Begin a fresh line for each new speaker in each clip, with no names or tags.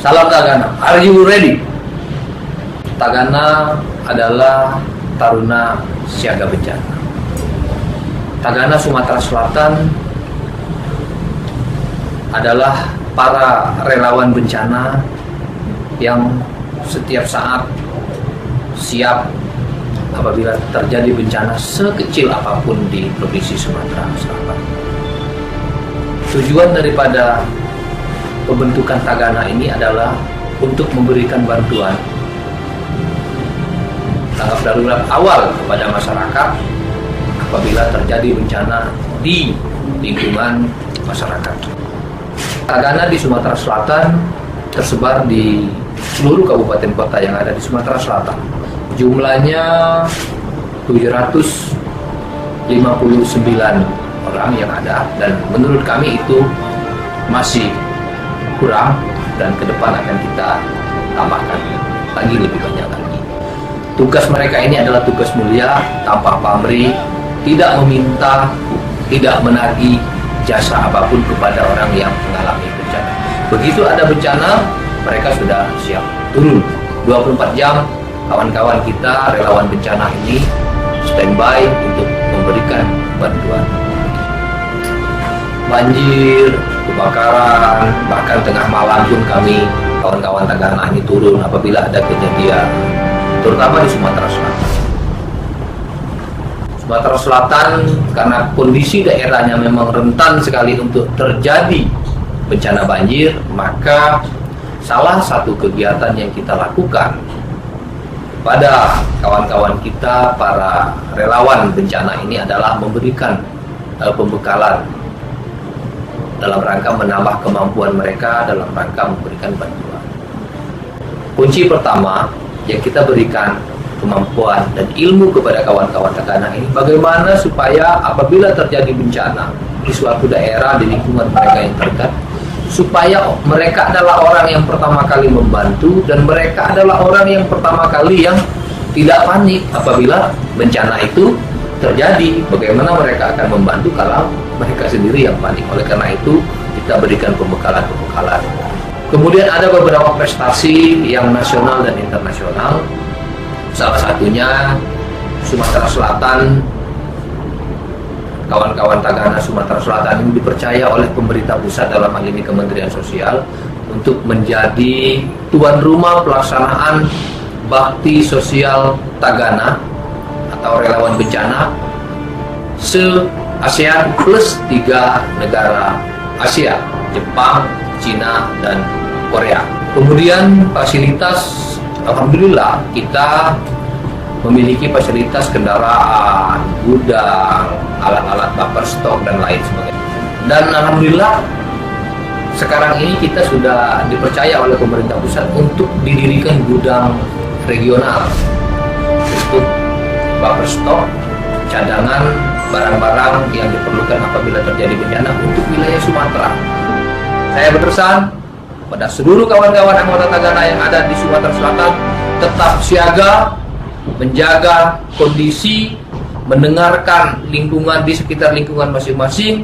Salam Tagana, are you ready? Tagana adalah taruna siaga bencana. Tagana Sumatera Selatan adalah para relawan bencana yang setiap saat siap apabila terjadi bencana sekecil apapun di Provinsi Sumatera Selatan. Tujuan daripada pembentukan Tagana ini adalah untuk memberikan bantuan tanggap darurat awal kepada masyarakat apabila terjadi bencana di lingkungan masyarakat. Tagana di Sumatera Selatan tersebar di seluruh kabupaten kota yang ada di Sumatera Selatan. Jumlahnya 759 orang yang ada, dan menurut kami itu masih kurang, dan ke depan akan kita tambahkan lagi lebih banyak lagi. Tugas mereka ini adalah tugas mulia tanpa pamrih, tidak meminta, tidak menagih jasa apapun kepada orang yang mengalami bencana. Begitu ada bencana, mereka sudah siap turun 24 jam. Kawan-kawan kita relawan bencana ini standby untuk memberikan bantuan. Banjir, kebakaran, bahkan tengah malam pun kami kawan-kawan Tagana ini turun apabila ada kejadian, terutama di Sumatera Selatan. Sumatera Selatan karena kondisi daerahnya memang rentan sekali untuk terjadi bencana banjir, maka salah satu kegiatan yang kita lakukan pada kawan-kawan kita para relawan bencana ini adalah memberikan pembekalan dalam rangka menambah kemampuan mereka, dalam rangka memberikan bantuan. Kunci pertama yang kita berikan kemampuan dan ilmu kepada kawan-kawan Tagana ini, bagaimana supaya apabila terjadi bencana di suatu daerah, di lingkungan mereka yang terdekat, supaya mereka adalah orang yang pertama kali membantu, dan mereka adalah orang yang pertama kali yang tidak panik apabila bencana itu terjadi. Bagaimana mereka akan membantu kalau mereka sendiri yang panik? Oleh karena itu kita berikan pembekalan. Kemudian ada beberapa prestasi yang nasional dan internasional. Salah satunya Sumatera Selatan, kawan-kawan Tagana Sumatera Selatan ini dipercaya oleh pemerintah pusat, dalam hal ini Kementerian Sosial, untuk menjadi tuan rumah pelaksanaan bakti sosial Tagana atau relawan bencana se-ASEAN plus 3 negara Asia, Jepang, Cina, dan Korea. Kemudian fasilitas, alhamdulillah kita memiliki fasilitas kendaraan, gudang, alat-alat buffer stok, dan lain sebagainya. Dan alhamdulillah sekarang ini kita sudah dipercaya oleh pemerintah pusat untuk didirikan gudang regional untuk buffer stok, cadangan barang-barang yang diperlukan apabila terjadi bencana untuk wilayah Sumatera. Saya berpesan pada seluruh kawan-kawan anggota Tagana yang ada di Sumatera Selatan, tetap siaga, menjaga kondisi, mendengarkan lingkungan di sekitar lingkungan masing-masing.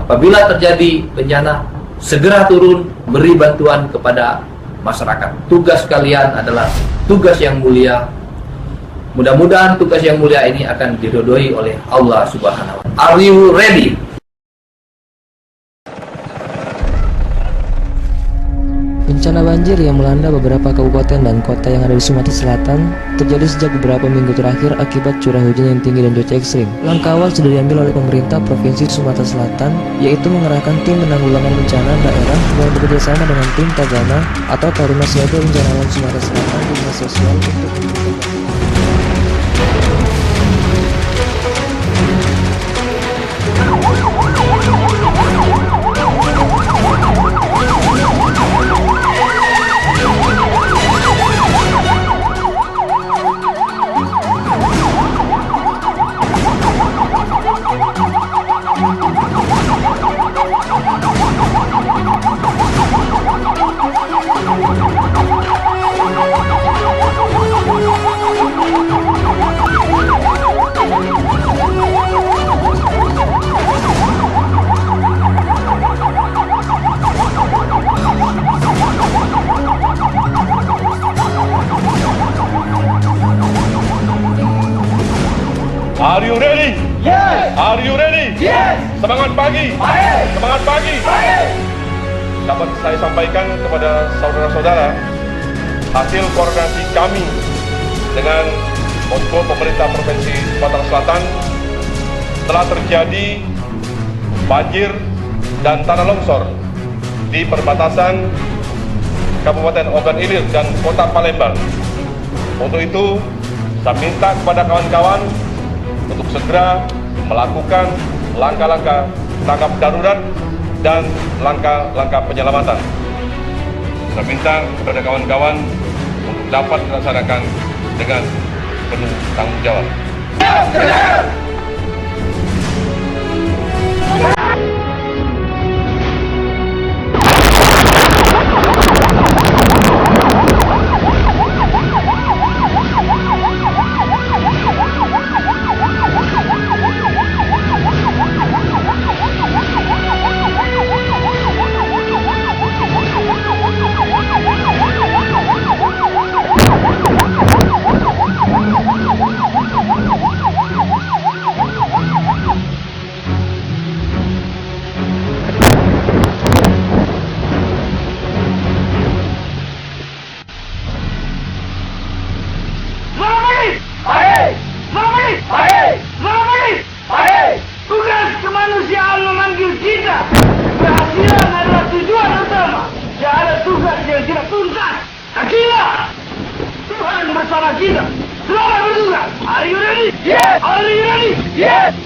Apabila terjadi bencana, segera turun, beri bantuan kepada masyarakat. Tugas kalian adalah tugas yang mulia. Mudah-mudahan tugas yang mulia ini akan diridhoi oleh Allah Subhanahu wa Ta'ala. Are you ready?
Bencana banjir yang melanda beberapa kabupaten dan kota yang ada di Sumatera Selatan terjadi sejak beberapa minggu terakhir akibat curah hujan yang tinggi dan cuaca ekstrim. Langkah awal sudah diambil oleh pemerintah Provinsi Sumatera Selatan, yaitu mengerahkan tim penanggulangan bencana daerah yang bekerjasama dengan tim Tagana atau Taruna Siaga Bencana Alam Sumatera Selatan di Dinas Sosial untuk memberikan
pagi. Semangat pagi. Dapat saya sampaikan kepada saudara-saudara, hasil koordinasi kami dengan posko pemerintah Provinsi Sumatera Selatan telah terjadi banjir dan tanah longsor di perbatasan Kabupaten Ogan Ilir dan Kota Palembang. Untuk itu, saya minta kepada kawan-kawan untuk segera melakukan langkah-langkah tanggap darurat dan langkah-langkah penyelamatan. Saya minta kepada kawan-kawan untuk dapat dilaksanakan dengan penuh tanggung jawab.
Tugas kemanusiaan memanggil kita. Keberhasilan adalah tujuan utama. Tidak ada tugas yang tidak tuntas. Yakinlah, Tuhan bersama kita. Selamat bertugas. Are you ready? Yes. Are you ready? Yes.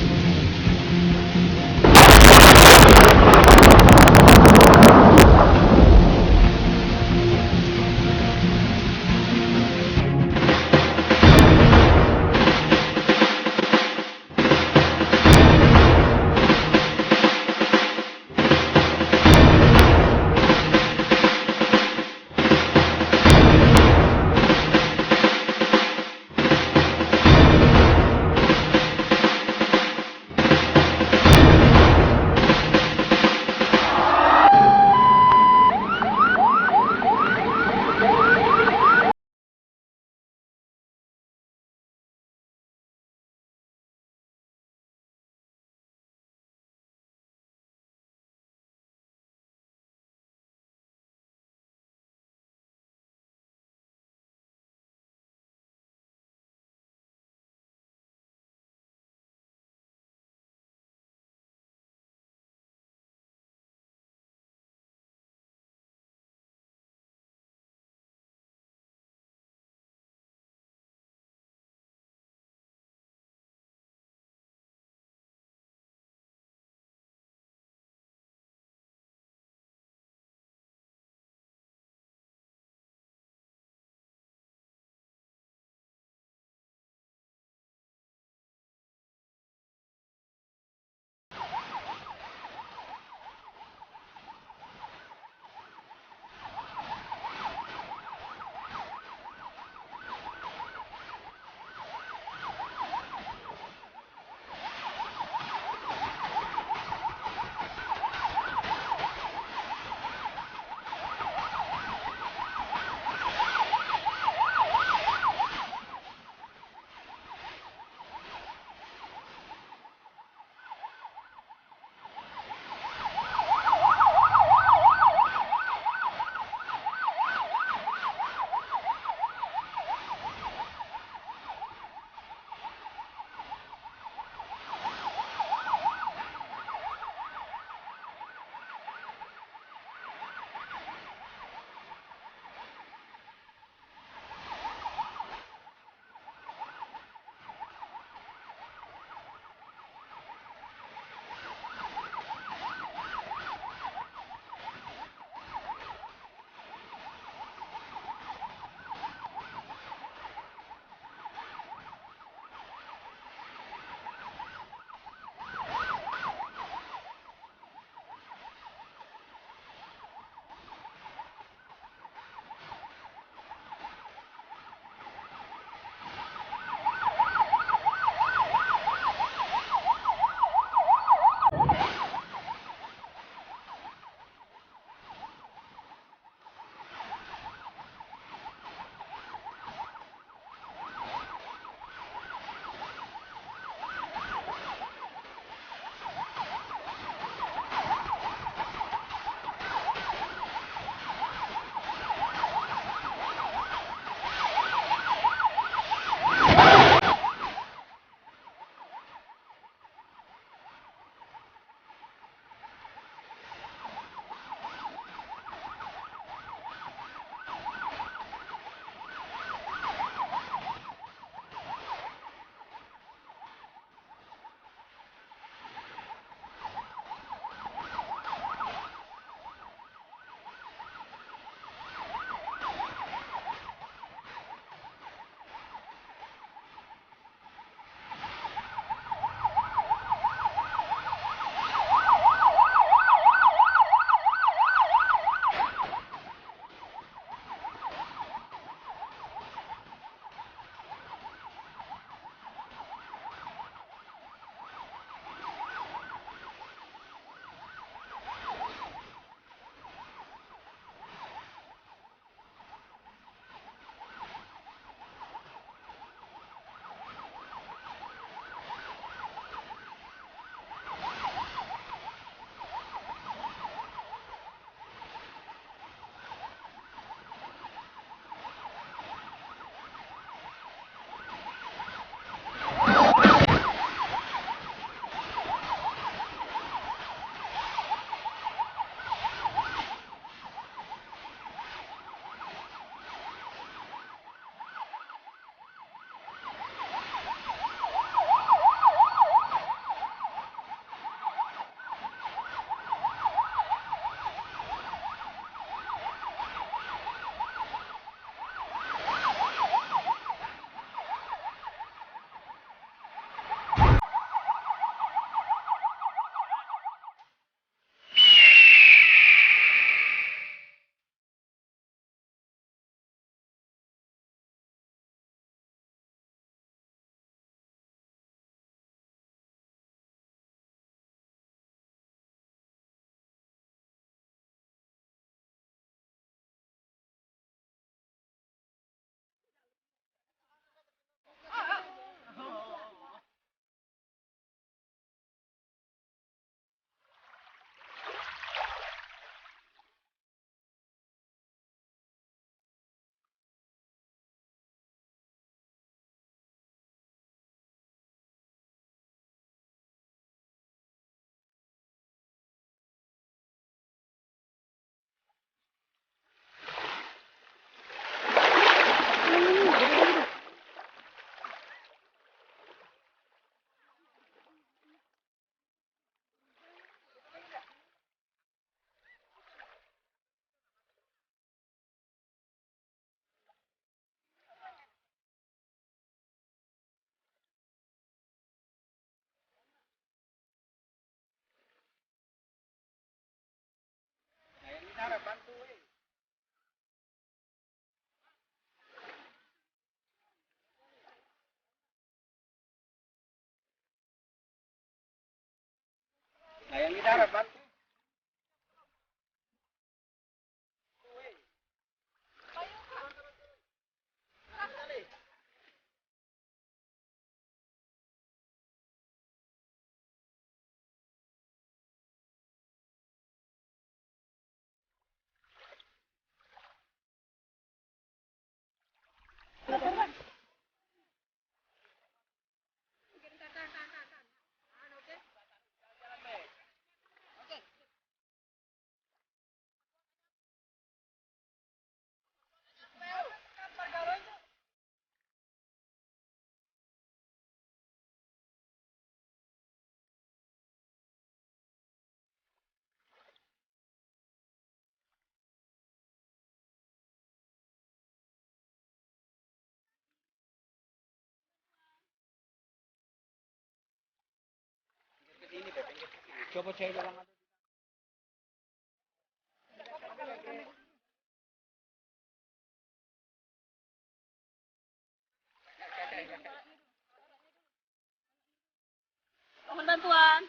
Mohon bantuan.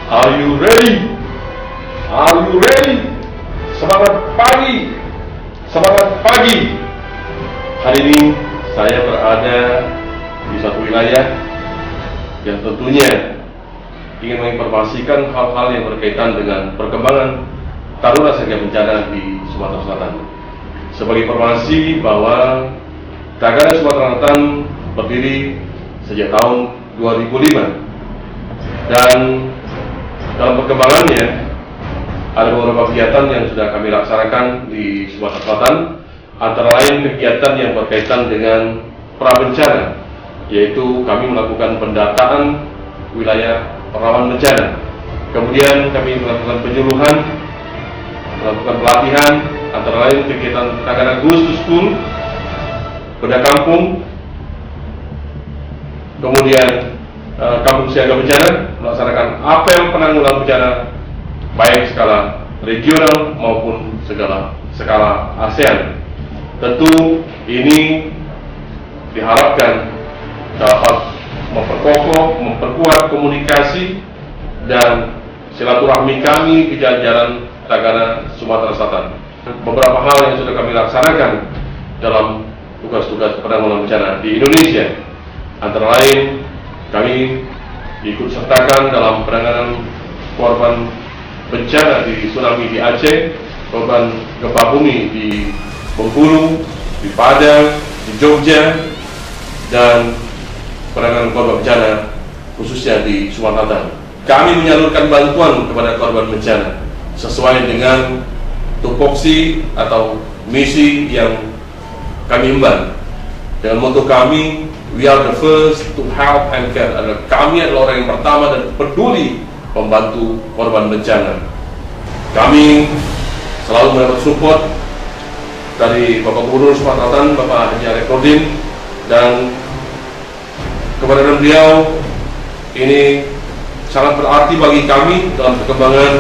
Are you ready? Are you ready? Semangat pagi, semangat pagi. Hari ini saya berada di suatu wilayah yang tentunya ingin menginformasikan hal-hal yang berkaitan dengan perkembangan Taruna Siaga Bencana di Sumatera Selatan. Sebagai informasi bahwa Tagana Sumatera Selatan berdiri sejak tahun 2005 dan dalam perkembangannya ada beberapa kegiatan yang sudah kami laksanakan di Sumatera Selatan, antara lain kegiatan yang berkaitan dengan prabencana, yaitu kami melakukan pendataan wilayah rawan bencana. Kemudian kami melakukan penyuluhan, melakukan pelatihan, antara lain kegiatan Tagana Goes to School, Bedah Kampung, kemudian Kampung Siaga Bencana, melaksanakan apel penanggulangan bencana baik skala regional maupun skala ASEAN. Tentu ini diharapkan dapat memperkokoh, memperkuat komunikasi dan silaturahmi kami di jajaran Tagana Sumatera Selatan. Beberapa hal yang sudah kami laksanakan dalam tugas-tugas penanggulangan bencana di Indonesia, antara lain kami ikut sertakan dalam penanganan korban bencana di tsunami di Aceh, korban gempa bumi di Bengkulu, di Padang, di Jogja, dan penanganan korban bencana khususnya di Sumatera Selatan. Kami menyalurkan bantuan kepada korban bencana sesuai dengan tupoksi atau misi yang kami emban. Dengan moto kami, we are the first to help and care. Kami adalah orang yang pertama dan peduli membantu korban bencana. Kami selalu mendapat support dari Bapak Gubernur Sumatera Selatan, Bapak Haji Arief Nurdin, dan kepada beliau ini sangat berarti bagi kami dalam perkembangan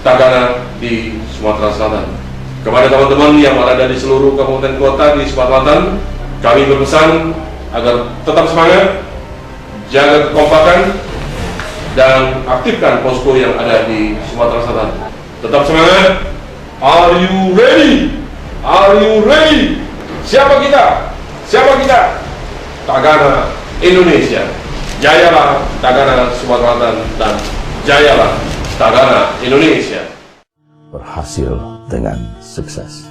Tagana di Sumatera Selatan. Kepada teman-teman yang berada di seluruh kabupaten kota di Sumatera Selatan, kami berpesan agar tetap semangat, jaga kekompakan, dan aktifkan posko yang ada di Sumatera Selatan. Tetap semangat. Are you ready? Are you ready? Siapa kita? Siapa kita? Tagana Indonesia. Jayalah Tagana Sumatera Selatan dan jayalah Tagana Indonesia.
Berhasil dengan sukses.